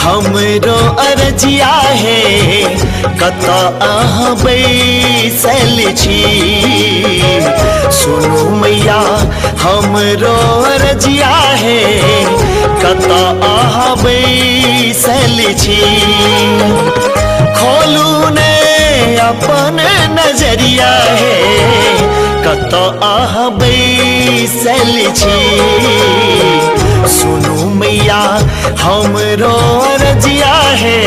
हमरो अरजिया है कत अहाँ बैसल छी। सुनू मैया हमरो अरजिया है कत अहाँ बैसल छी। खोलू ने अपन नजरिया है कत अहाँ बैसल छी। सुनू मैया हमरो अरजिया है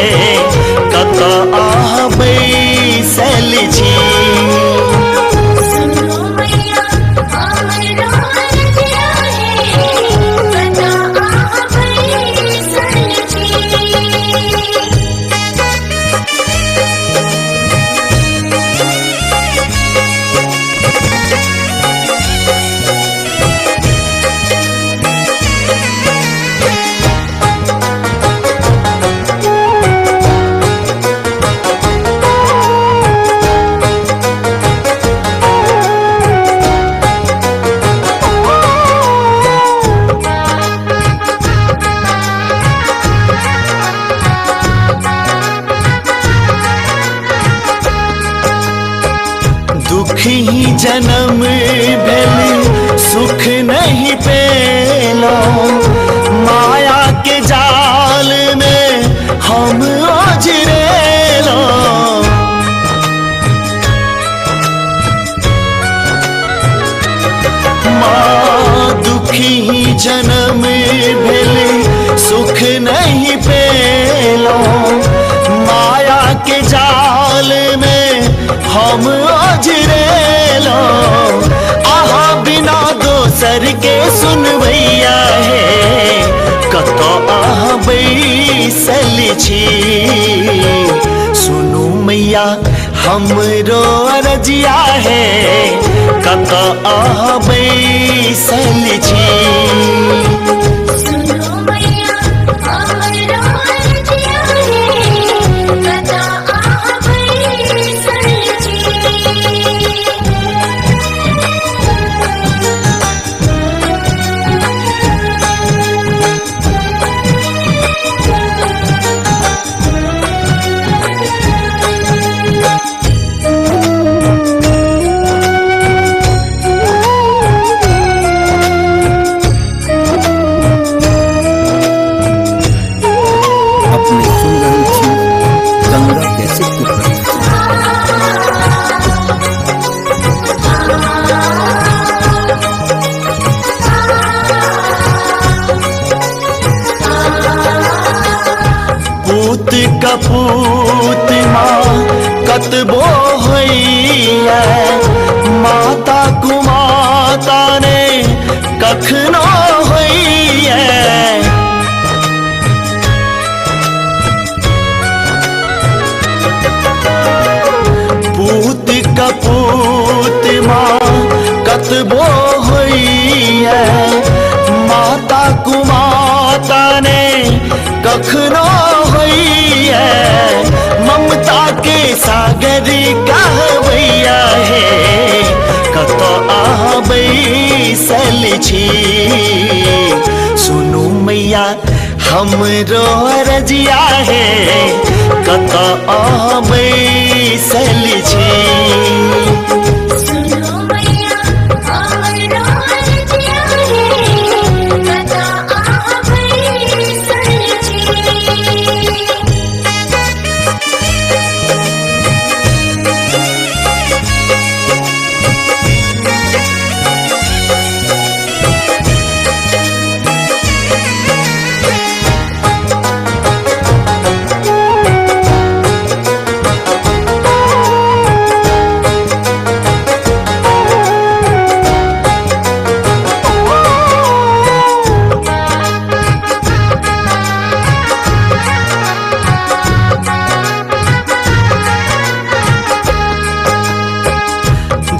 कत अहाँ बैसल छी। दुखी जन्म भेल सुख नहीं पेलो, माया के जाल में हम ओझरेलो। माँ दुखी जन्म भेल सुख नहीं पेलो, माया के जाल में हम ओझरेलो। आहा बिना दोसर के सुनवैया है कत अहाँ बैसल छी। सुनू मैया हमरो अरजिया है कत अहाँ बैसल छी। पूत कपूत माँ कतबो होइए, माता कुमाता ने कखनो होइए। पूत कपूत माँ कतबो होइए, माता कुमाता ने कखनो होइए। ममता के सागर कहवैया है कत अहाँ बैसल छी। सुनू मैया हमरो अरजिया है कत अहाँ बैसल छी।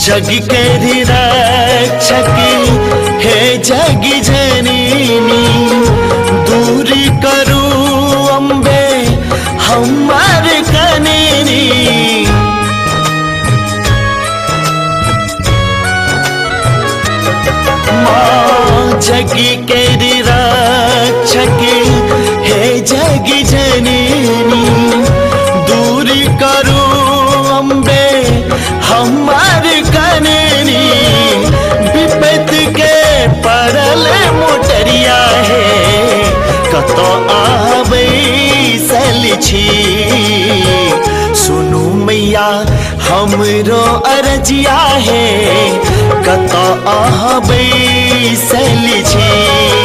जग के रक्षकी हे जग जननी, दूर करू अम्बे हमार कननी। माँ जग के रक्षकी हे जग जननी, हमरो अरजिया है कत आहा बैसल छी।